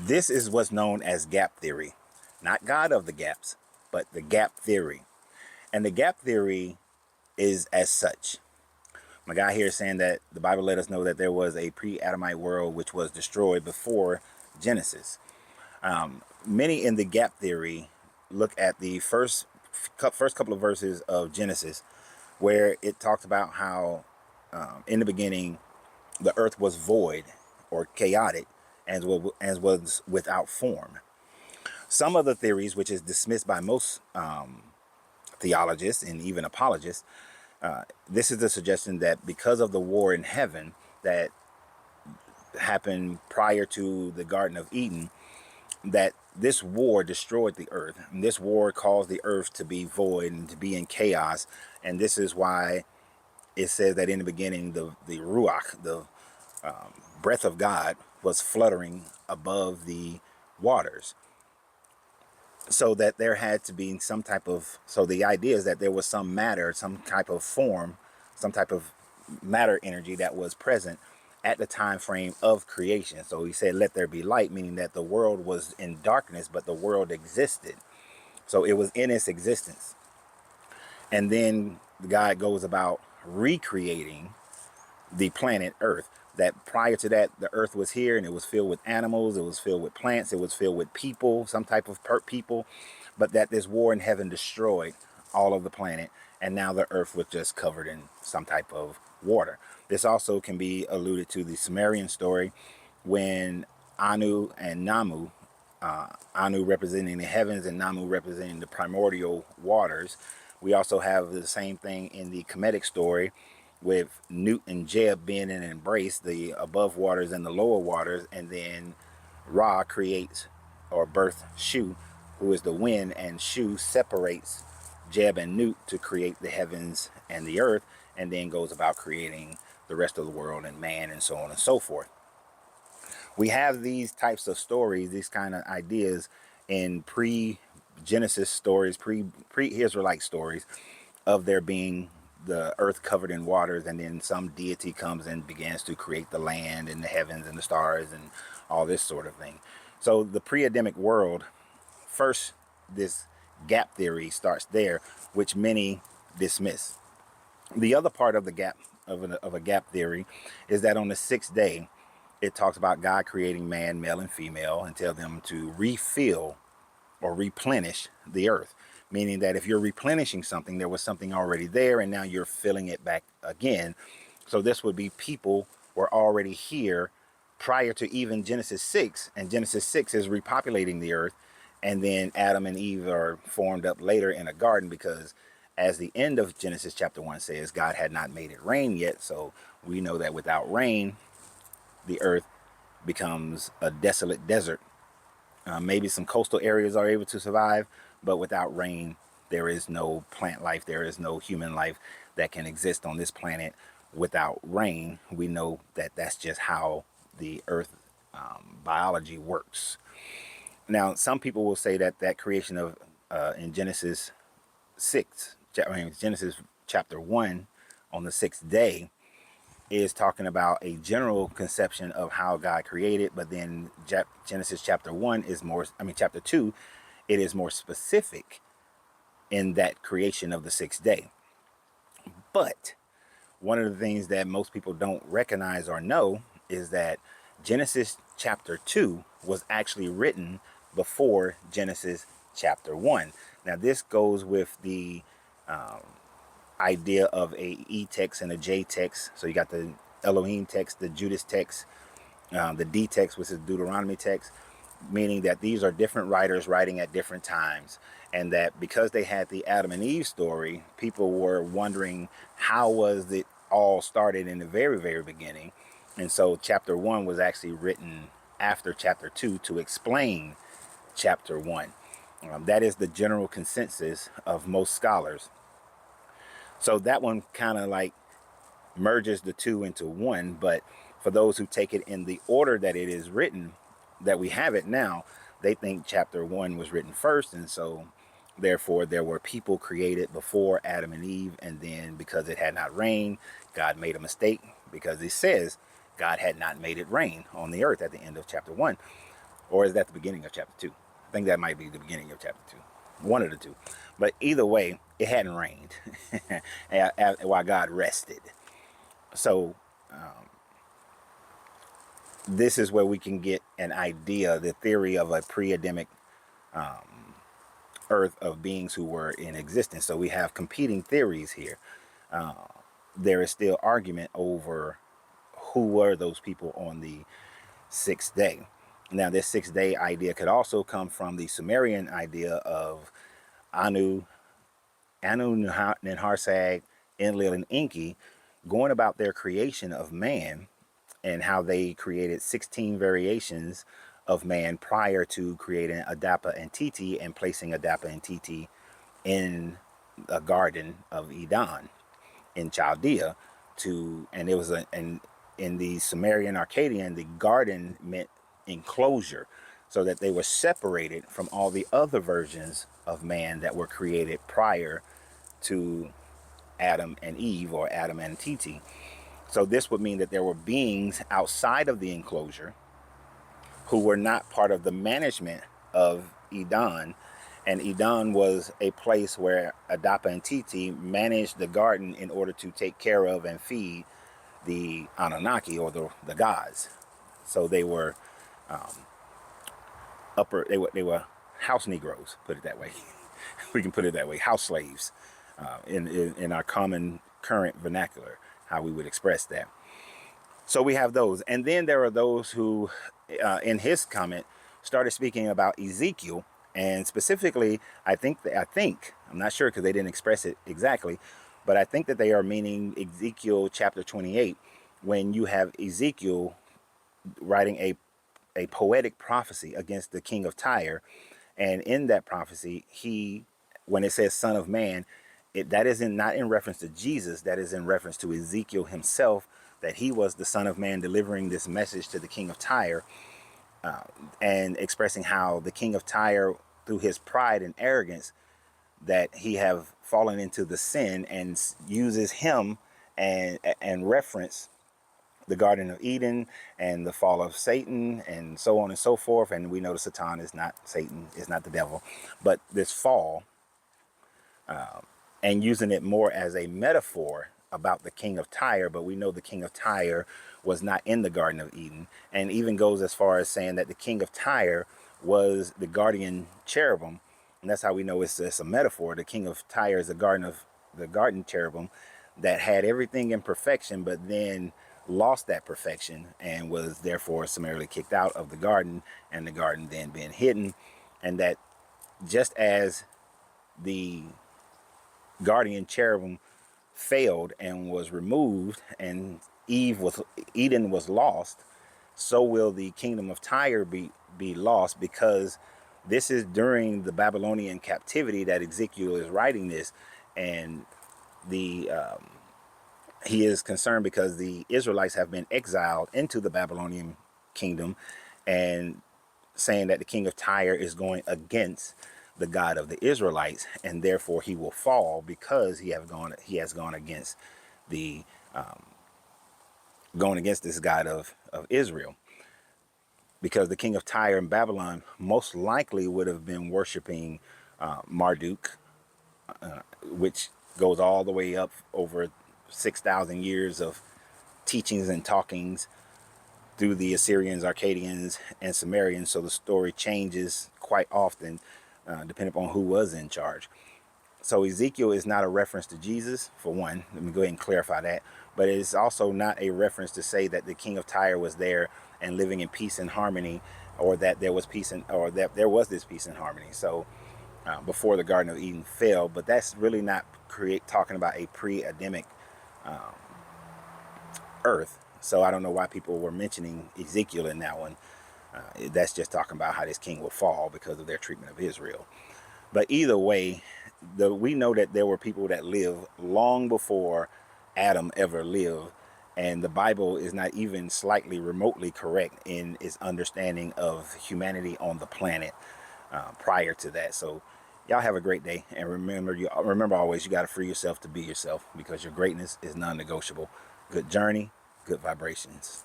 This is what's known as gap theory, not God of the gaps, but the gap theory. And the gap theory is as such. My guy here is saying that the Bible let us know that there was a pre-Adamite world which was destroyed before Genesis. Many in the gap theory look at the first couple of verses of Genesis, where it talks about how in the beginning the earth was void or chaotic and was without form. Some of the theories, which is dismissed by most theologists and even apologists, this is the suggestion that because of the war in heaven that happened prior to the Garden of Eden, that this war destroyed the earth. And this war caused the earth to be void and to be in chaos. And this is why it says that in the beginning, the Ruach, the breath of God, was fluttering above the waters. So that there had to be some type of, so the idea is that there was some matter, some type of form, some type of matter energy that was present at the time frame of creation. So he said, let there be light, meaning that the world was in darkness, but the world existed. So it was in its existence. And then God goes about recreating the planet Earth. That prior to that, the earth was here and it was filled with animals, it was filled with plants, it was filled with people, some type of people, but that this war in heaven destroyed all of the planet, and now the earth was just covered in some type of water. This also can be alluded to the Sumerian story when Anu and Namu, Anu representing the heavens and Namu representing the primordial waters. We also have the same thing in the Kemetic story with Nut and Jeb being in an embrace, the above waters and the lower waters, and then Ra creates or births Shu, who is the wind, and Shu separates Jeb and Nut to create the heavens and the earth, and then goes about creating the rest of the world and man and so on and so forth. We have these types of stories, these kind of ideas in pre-Genesis stories, pre-Israelite stories of there being the earth covered in waters, and then some deity comes and begins to create the land and the heavens and the stars and all this sort of thing. So the pre-Adamic world, first, this gap theory starts there, which many dismiss. The other part of the gap of a gap theory is that on the sixth day, it talks about God creating man, male and female, and tell them to refill or replenish the earth. Meaning that if you're replenishing something, there was something already there and now you're filling it back again. So this would be people were already here prior to even Genesis 6, and Genesis 6 is repopulating the earth, and then Adam and Eve are formed up later in a garden, because as the end of Genesis chapter 1 says, God had not made it rain yet. So we know that without rain, the earth becomes a desolate desert. Maybe some coastal areas are able to survive, but without rain, there is no plant life, there is no human life that can exist on this planet without rain. We know that that's just how the earth biology works. Now, some people will say that that creation of in Genesis 6, Genesis chapter 1, on the sixth day, is talking about a general conception of how God created, but then Genesis chapter 1 is more, chapter 2, it is more specific in that creation of the sixth day. But one of the things that most people don't recognize or know is that Genesis chapter 2 was actually written before Genesis chapter 1. Now, this goes with the idea of a E text and a J text. So you got the Elohim text, the Judas text, the D text, which is Deuteronomy text, meaning that these are different writers writing at different times, and that because they had the Adam and Eve story, people were wondering how was it all started in the very, very beginning. And so chapter 1 was actually written after chapter 2 to explain chapter 1. That is the general consensus of most scholars. So that one kind of like merges the two into one. But for those who take it in the order that it is written, that we have it now, they think chapter 1 was written first. And so therefore there were people created before Adam and Eve. And then because it had not rained, God made a mistake, because it says God had not made it rain on the earth at the end of chapter 1. Or is that the beginning of chapter 2? I think that might be the beginning of chapter 2. One of the two. But either way, it hadn't rained while God rested. So this is where we can get an idea, the theory of a pre-Adamic earth of beings who were in existence. So we have competing theories here. There is still argument over who were those people on the sixth day. Now, this sixth day idea could also come from the Sumerian idea of Anu, Ninharsag, Enlil, and Enki going about their creation of man, and how they created 16 variations of man prior to creating Adapa and Titi and placing Adapa and Titi in a garden of Eden in Chaldea. And it was in the Sumerian Akkadian, the garden meant enclosure, so that they were separated from all the other versions of man that were created prior to Adam and Eve, or Adam and Titi. So this would mean that there were beings outside of the enclosure who were not part of the management of Eden. And Eden was a place where Adapa and Titi managed the garden in order to take care of and feed the Anunnaki, or the gods. So they were they were house Negroes, put it that way. We can put it that way, house slaves, in our common current vernacular, how we would express that. So we have those. And then there are those who, in his comment, started speaking about Ezekiel. And specifically, I'm not sure because they didn't express it exactly, but I think that they are meaning Ezekiel chapter 28, when you have Ezekiel writing a poetic prophecy against the king of Tyre. And in that prophecy, when it says son of man, that is not in reference to Jesus, that is in reference to Ezekiel himself, that he was the son of man delivering this message to the king of Tyre, and expressing how the king of Tyre, through his pride and arrogance, that he have fallen into the sin, and uses him and reference the Garden of Eden and the fall of Satan and so on and so forth. And we know the Satan is not Satan, is not the devil, but this fall, and using it more as a metaphor about the king of Tyre. But we know the king of Tyre was not in the Garden of Eden, and even goes as far as saying that the king of Tyre was the guardian cherubim. And that's how we know it's a metaphor. The king of Tyre is the garden cherubim that had everything in perfection, but then lost that perfection and was therefore summarily kicked out of the garden, and the garden then being hidden. And that just as the guardian cherubim failed and was removed, and Eden was lost, so will the kingdom of Tyre be lost, because this is during the Babylonian captivity that Ezekiel is writing this. And he is concerned because the Israelites have been exiled into the Babylonian kingdom, and saying that the king of Tyre is going against the God of the Israelites, and therefore he will fall because he has gone against this God of Israel. Because the king of Tyre in Babylon most likely would have been worshiping Marduk, which goes all the way up over 6,000 years of teachings and talkings through the Assyrians, Akkadians, and Sumerians. So the story changes quite often, depending upon who was in charge. So Ezekiel is not a reference to Jesus, for one. Let me go ahead and clarify that. But it's also not a reference to say that the king of Tyre was there and living in peace and harmony, or that there was this peace and harmony. So before the Garden of Eden fell. But that's really not talking about a pre-Adamic earth. So I don't know why people were mentioning Ezekiel in that one. That's just talking about how this king will fall because of their treatment of Israel. But either way, we know that there were people that lived long before Adam ever lived. And the Bible is not even slightly remotely correct in its understanding of humanity on the planet prior to that. So y'all have a great day. And remember always, you got to free yourself to be yourself, because your greatness is non-negotiable. Good journey, good vibrations.